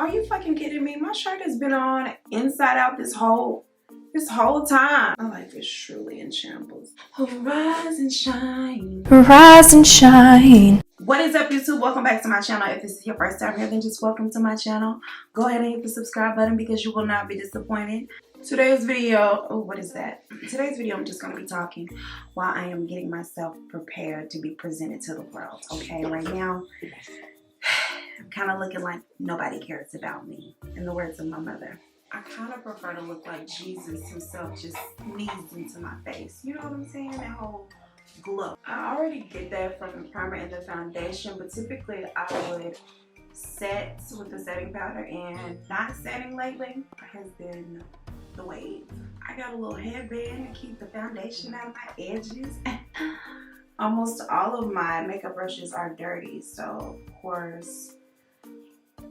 Are you fucking kidding me? My shirt has been on inside out this whole time. My life is truly in shambles. Rise and shine. Rise and shine. What is up, YouTube? Welcome back to my channel. If this is your first time here, then just welcome to my channel. Go ahead and hit the subscribe button because you will not be disappointed. Today's video, oh, what is that? Today's video, I'm just going to be talking while I am getting myself prepared to be presented to the world. Okay, right now, I'm kind of looking like nobody cares about me, in the words of my mother. I kind of prefer to look like Jesus himself just sneezed into my face. You know what I'm saying? That whole glow. I already get that from the primer and the foundation, but typically I would set with the setting powder, and not setting lately has been the wave. I got a little headband to keep the foundation out of my edges. Almost all of my makeup brushes are dirty, so of course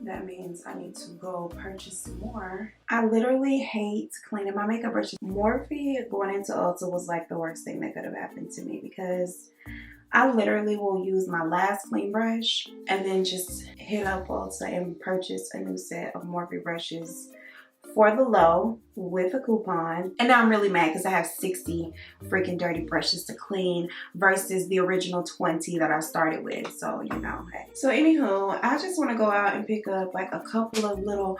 that means I need to go purchase some more. I literally hate cleaning my makeup brushes. Morphe going into Ulta was like the worst thing that could have happened to me, because I literally will use my last clean brush and then just hit up Ulta and purchase a new set of Morphe brushes for the low with a coupon. And now I'm really mad because I have 60 freaking dirty brushes to clean versus the original 20 that I started with. So, you know, hey. So anywho, I just want to go out and pick up like a couple of little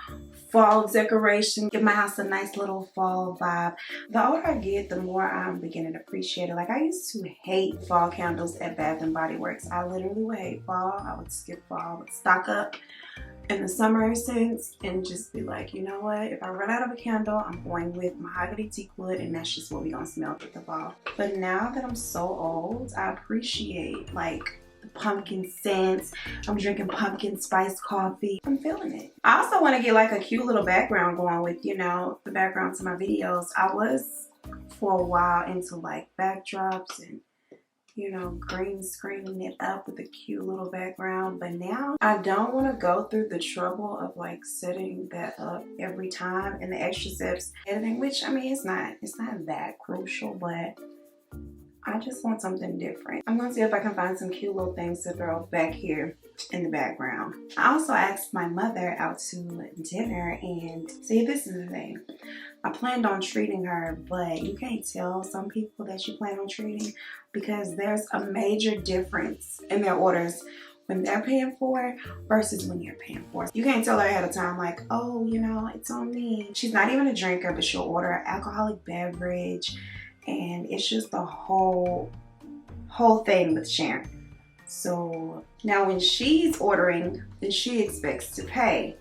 fall decorations, give my house a nice little fall vibe. The older I get, the more I'm beginning to appreciate it. Like, I used to hate fall candles at Bath and Body Works. I literally would hate fall. I would skip fall. I would stock up in the summer scents and just be like, you know what, if I run out of a candle, I'm going with mahogany teak wood, and that's just what we gonna smell with the fall. But now that I'm so old, I appreciate like the pumpkin scents. I'm drinking pumpkin spice coffee. I'm feeling it. I also want to get like a cute little background going with, you know, the background to my videos. I was for a while into like backdrops and, you know, green screening it up with a cute little background, but now I don't want to go through the trouble of like setting that up every time and the extra steps editing, which I mean, it's not that crucial, but I just want something different. I'm gonna see if I can find some cute little things to throw back here in the background. I also asked my mother out to dinner, and see, this is the thing. I planned on treating her, but you can't tell some people that you plan on treating because there's a major difference in their orders when they're paying for it versus when you're paying for it. You can't tell her ahead of time like, oh, you know, it's on me. She's not even a drinker, but she'll order an alcoholic beverage, and it's just the whole thing with sharing. So now when she's ordering and she expects to pay,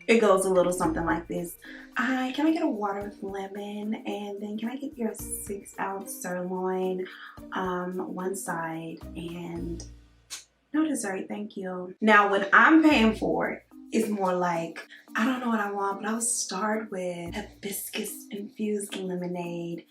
it goes a little something like this. Can I get a water with lemon, and then can I get your 6-ounce sirloin, one side, and no dessert, thank you. Now when I'm paying for it, it's more like, I don't know what I want, but I'll start with hibiscus infused lemonade,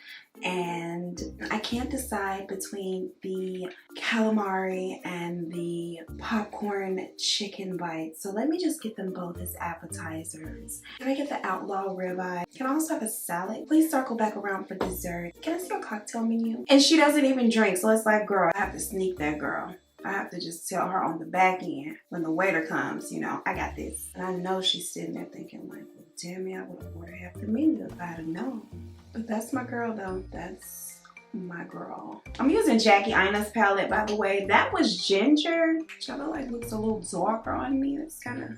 and I can't decide between the calamari and the popcorn chicken bites, so let me just get them both as appetizers. Can I get the outlaw ribeye? Can I also have a salad? Please circle back around for dessert. Can I see a cocktail menu? And she doesn't even drink, so it's like, girl, I have to sneak that girl. I have to just tell her on the back end when the waiter comes, you know, I got this. And I know she's sitting there thinking like, well, damn it, I would have ordered half the menu if I had known. But that's my girl though. That's my girl. I'm using Jackie Aina's palette, by the way. That was ginger, which I feel like looks a little darker on me. That's kind of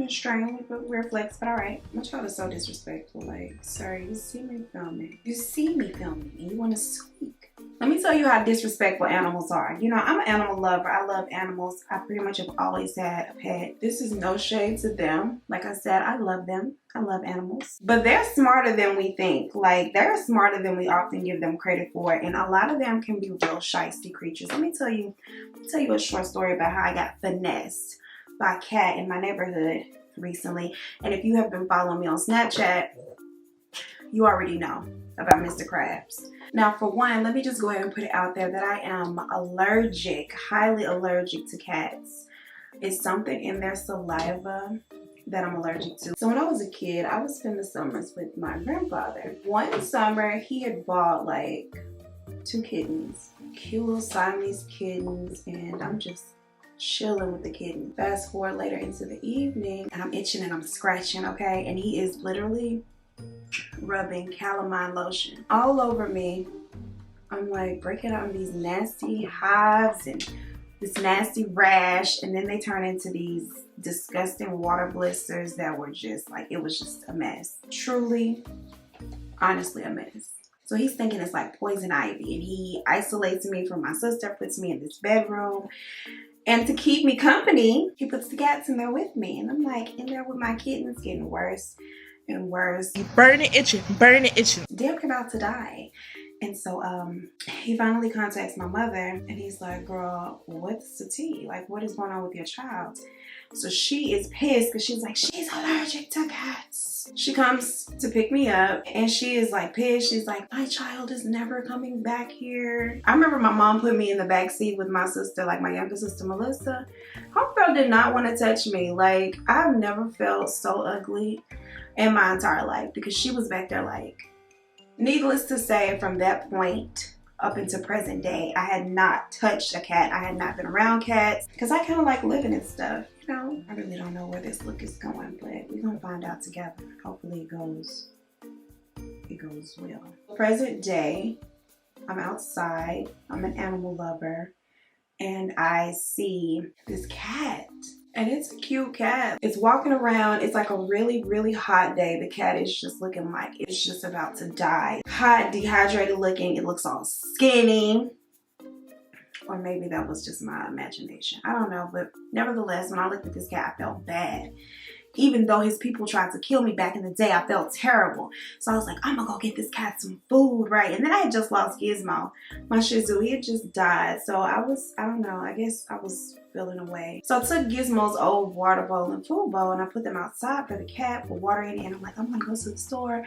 strange, but we're flex, but all right. My child is so disrespectful. Like, sir, you see me filming. You see me filming and you want to squeak. Let me tell you how disrespectful animals are. You know, I'm an animal lover. I love animals. I pretty much have always had a pet. This is no shade to them. Like I said, I love them. I love animals. But they're smarter than we think. Like, they're smarter than we often give them credit for. And a lot of them can be real shiesty creatures. Let me tell you a short story about how I got finessed by a cat in my neighborhood recently. And if you have been following me on Snapchat, you already know about Mr. Krabs. Now, for one, let me just go ahead and put it out there that I am allergic, highly allergic to cats. It's something in their saliva that I'm allergic to. So when I was a kid, I would spend the summers with my grandfather. One summer, he had bought like 2 kittens, cute little Siamese kittens, and I'm just chilling with the kitten. Fast forward later into the evening, and I'm itching and I'm scratching, okay? And he is literally rubbing calamine lotion all over me. I'm like breaking out in these nasty hives and this nasty rash, and then they turn into these disgusting water blisters that were just like, it was just a mess. Truly, honestly, a mess. So he's thinking it's like poison ivy, and he isolates me from my sister, puts me in this bedroom, and to keep me company, he puts the cats in there with me. And I'm like in there with my kittens, getting worse and worse. Burning itching, burning itching. Damn, about to die. And so he finally contacts my mother, and he's like, girl, what's the tea? Like, what is going on with your child? So she is pissed because she's like, she's allergic to cats. She comes to pick me up, and she is like pissed. She's like, my child is never coming back here. I remember my mom put me in the back seat with my sister, like my younger sister, Melissa. Homegirl did not want to touch me. Like, I've never felt so ugly in my entire life, because she was back there like, needless to say, from that point up into present day, I had not touched a cat. I had not been around cats because I kind of like living and stuff. You know, I really don't know where this look is going, but we're going to find out together. Hopefully it goes well. Present day, I'm outside. I'm an animal lover, and I see this cat. And it's a cute cat. It's walking around. It's like a really, really hot day. The cat is just looking like it's just about to die. Hot, dehydrated looking. It looks all skinny. Or maybe that was just my imagination. I don't know. But nevertheless, when I looked at this cat, I felt bad. Even though his people tried to kill me back in the day, I felt terrible. So I was like, I'm gonna go get this cat some food, right? And then I had just lost Gizmo, my Shih Tzu. He had just died. So I don't know, I guess I was feeling away. So I took Gizmo's old water bowl and food bowl, and I put them outside for the cat for watering it. And I'm like, I'm gonna go to the store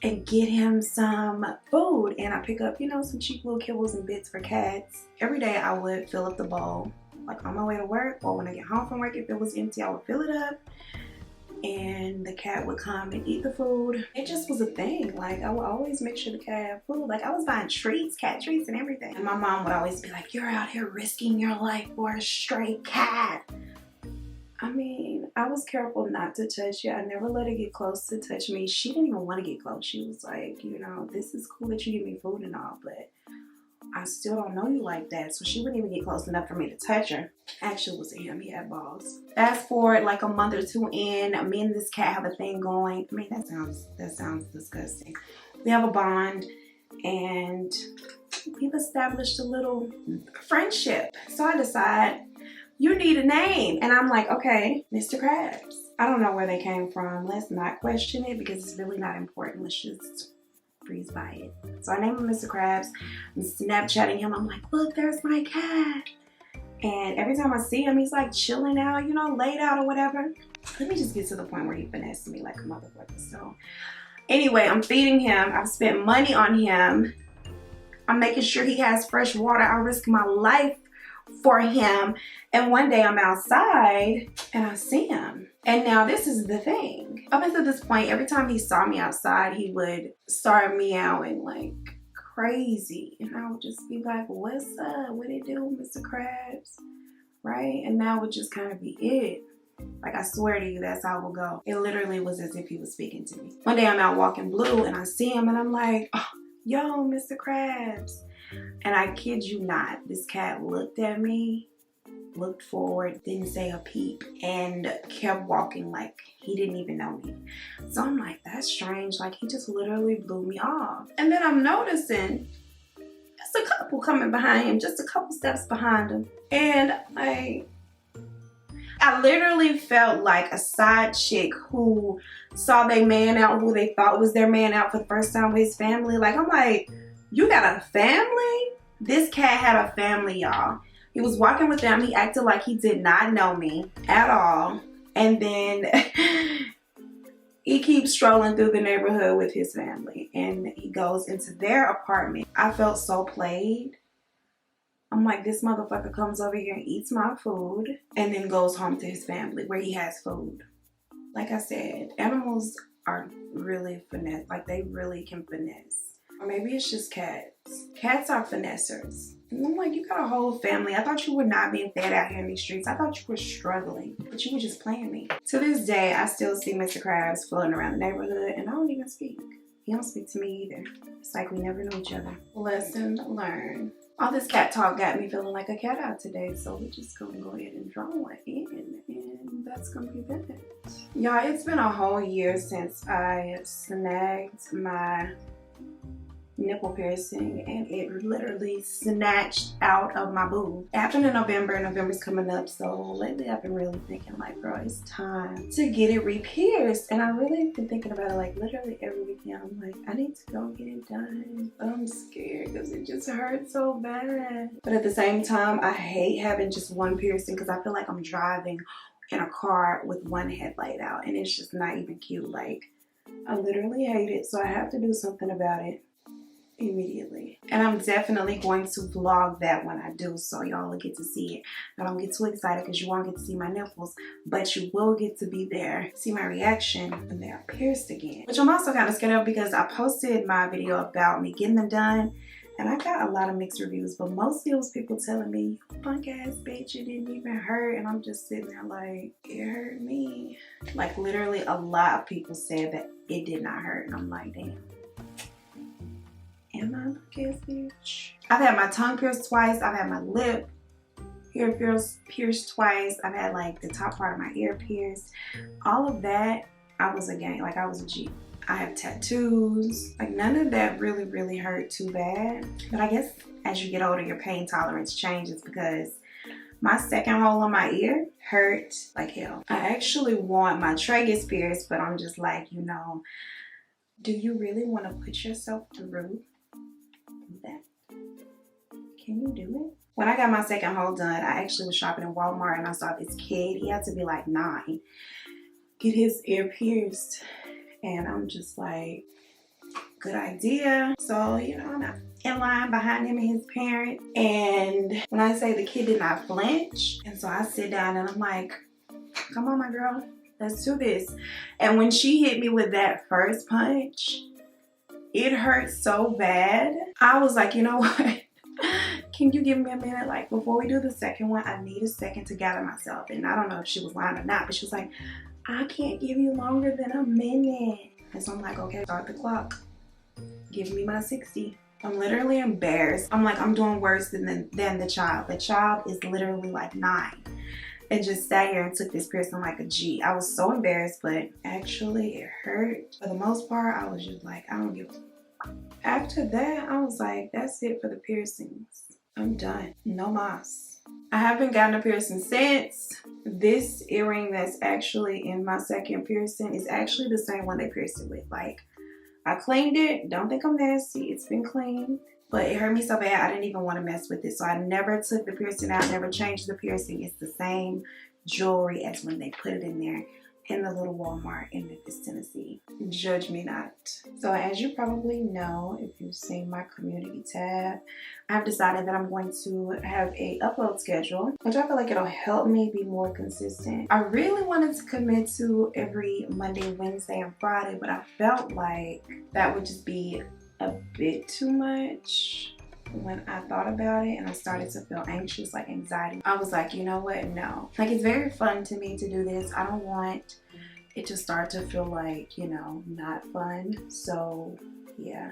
and get him some food. And I pick up, you know, some cheap little kibbles and bits for cats. Every day I would fill up the bowl, like on my way to work, or when I get home from work. If it was empty, I would fill it up, and the cat would come and eat the food. It just was a thing. Like, I would always make sure the cat had food. Like, I was buying treats, cat treats and everything. And my mom would always be like, you're out here risking your life for a stray cat. I mean, I was careful not to touch it. I never let her get close to touch me. She didn't even want to get close. She was like, you know, this is cool that you give me food and all, but I still don't know you like that. So she wouldn't even get close enough for me to touch her. Actually, it wasn't him. He had balls. Fast forward like a month or two in, me and this cat have a thing going. I mean, that sounds disgusting. We have a bond, and we've established a little friendship. So I decide, you need a name. And I'm like, okay, Mr. Krabs. I don't know where they came from. Let's not question it because it's really not important. Let's just breeze by it. So I named him Mr. Krabs. I'm Snapchatting him. I'm like, look, there's my cat. And every time I see him, he's like chilling out, you know, laid out or whatever. Let me just get to the point where he finessed me like a motherfucker. So anyway, I'm feeding him. I've spent money on him. I'm making sure he has fresh water. I risk my life for him. And one day I'm outside and I see him. And now this is the thing. Up until this point, every time he saw me outside, he would start meowing like crazy. And I would just be like, what's up? What it do, Mr. Krabs? Right? And that would just kind of be it. Like, I swear to you, that's how it would go. It literally was as if he was speaking to me. One day I'm out walking Blue and I see him and I'm like, oh, yo, Mr. Krabs. And I kid you not, this cat looked at me, looked forward, didn't say a peep, and kept walking like he didn't even know me. So I'm like, that's strange. Like, he just literally blew me off. And then I'm noticing there's a couple coming behind him, just a couple steps behind him. And I literally felt like a side chick who saw their man out, who they thought was their man out for the first time with his family. Like, I'm like, you got a family? This cat had a family, y'all. He was walking with them. He acted like he did not know me at all. And then he keeps strolling through the neighborhood with his family. And he goes into their apartment. I felt so played. I'm like, this motherfucker comes over here and eats my food and then goes home to his family where he has food. Like I said, animals are really finesse. Like, they really can finesse. Or maybe it's just cats. Cats are finessers. And I'm like, you got a whole family. I thought you were not being fed out here in these streets. I thought you were struggling, but you were just playing me. To this day, I still see Mr. Krabs floating around the neighborhood, and I don't even speak. He don't speak to me either. It's like we never knew each other. Lesson learned. All this cat talk got me feeling like a cat out today, so we're just gonna go ahead and draw one in, and that's gonna be that. Y'all, it's been a whole year since I snagged my nipple piercing, and it literally snatched out of my boob. It happened in November, and November's coming up, so lately I've been really thinking like, girl, it's time to get it re-pierced. And I really been thinking about it like literally every weekend. I'm like, I need to go get it done, but I'm scared because it just hurts so bad. But at the same time, I hate having just one piercing because I feel like I'm driving in a car with one headlight out, and it's just not even cute. Like, I literally hate it, so I have to do something about it immediately. And I'm definitely going to vlog that when I do, so y'all will get to see it. I don't get too excited because you won't get to see my nipples, but you will get to be there, see my reaction when they are pierced again. Which I'm also kind of scared of because I posted my video about me getting them done, and I got a lot of mixed reviews, but mostly it was people telling me, you punk ass bitch, it didn't even hurt. And I'm just sitting there like, it hurt me. Like literally a lot of people said that it did not hurt, and I'm like, damn. Am I a punk ass bitch? I've had my tongue pierced twice. I've had my lip ear pierced twice. I've had like the top part of my ear pierced. All of that, I was a gang. Like I was a G. I have tattoos. Like none of that really hurt too bad. But I guess as you get older, your pain tolerance changes because my second hole in my ear hurt like hell. I actually want my tragus pierced, but I'm just like, you know, do you really want to put yourself through that? Can you do it? When I got my second hole done, I actually was shopping in Walmart and I saw this kid. He had to be like 9, get his ear pierced. And I'm just like, good idea. So, you know, I'm in line behind him and his parents. And when I say the kid did not flinch, and so I sit down and I'm like, come on, my girl, let's do this. And when she hit me with that first punch, it hurt so bad. I was like, you know what? Can you give me a minute? Like, before we do the second one, I need a second to gather myself. And I don't know if she was lying or not, but she was like, I can't give you longer than a minute. And so I'm like, okay, start the clock. Give me my 60. I'm literally embarrassed. I'm like, I'm doing worse than the child. The child is literally like 9 and just sat here and took this piercing like a G. I was so embarrassed, but actually it hurt. For the most part, I was just like, I don't give a fuck. After that, I was like, that's it for the piercings. I'm done. No mas. I haven't gotten a piercing since. This earring that's actually in my second piercing is actually the same one they pierced it with. Like, I cleaned it. Don't think I'm nasty. It's been cleaned. But it hurt me so bad, I didn't even want to mess with it. So I never took the piercing out, never changed the piercing. It's the same jewelry as when they put it in there in the little Walmart in Memphis, Tennessee. Judge me not. So as you probably know, if you've seen my community tab, I've decided that I'm going to have a upload schedule, which I feel like it'll help me be more consistent. I really wanted to commit to every Monday, Wednesday, and Friday, but I felt like that would just be a bit too much. When I thought about it and I started to feel anxious, like anxiety, I was like, you know what, no. Like, it's very fun to me to do this. I don't want it to start to feel like, you know, not fun. So yeah,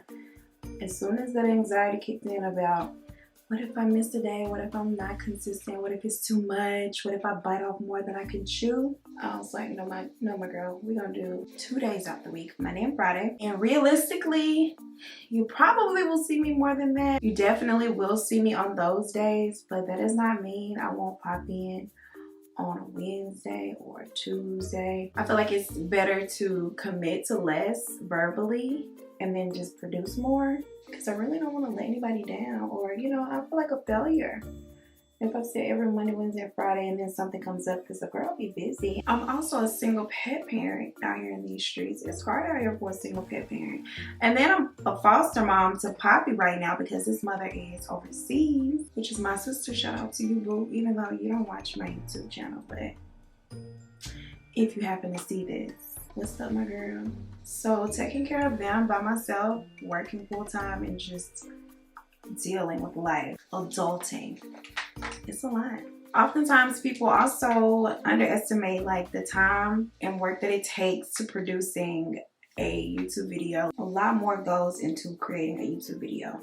as soon as that anxiety kicked in about what if I miss a day, what if I'm not consistent, what if it's too much, what if I bite off more than I can chew, I was like, no my girl, we're gonna do 2 days out the week, Monday and Friday. And realistically, you probably will see me more than that. You definitely will see me on those days, but that does not mean I won't pop in on a Wednesday or a Tuesday. I feel like it's better to commit to less verbally and then just produce more, because I really don't want to let anybody down, or, you know, I feel like a failure if I say every Monday, Wednesday, and Friday and then something comes up, because the girl be busy. I'm also a single pet parent out here in these streets. It's hard out here for a single pet parent. And then I'm a foster mom to Poppy right now because his mother is overseas, which is my sister. Shout out to you, boo, even though you don't watch my YouTube channel, but if you happen to see this, What's up, my girl? So taking care of them by myself, working full-time, and just dealing with life, adulting, it's a lot. Oftentimes people also underestimate like the time and work that it takes to producing a YouTube video. A lot more goes into creating a YouTube video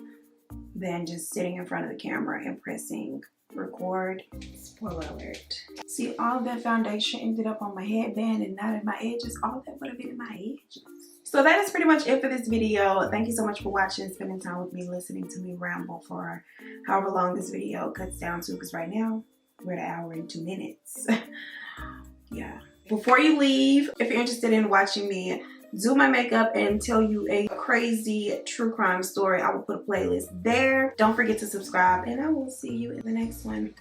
than just sitting in front of the camera and pressing record. Spoiler alert. See, all of that foundation ended up on my headband and not in my edges. All of that would have been in my edges. So that is pretty much it for this video. Thank you so much for watching, spending time with me, listening to me ramble for however long this video cuts down to, because right now we're at 1 hour and 2 minutes. Yeah. Before you leave, if you're interested in watching me do my makeup and tell you a crazy true crime story, I will put a playlist there. Don't forget to subscribe, and I will see you in the next one.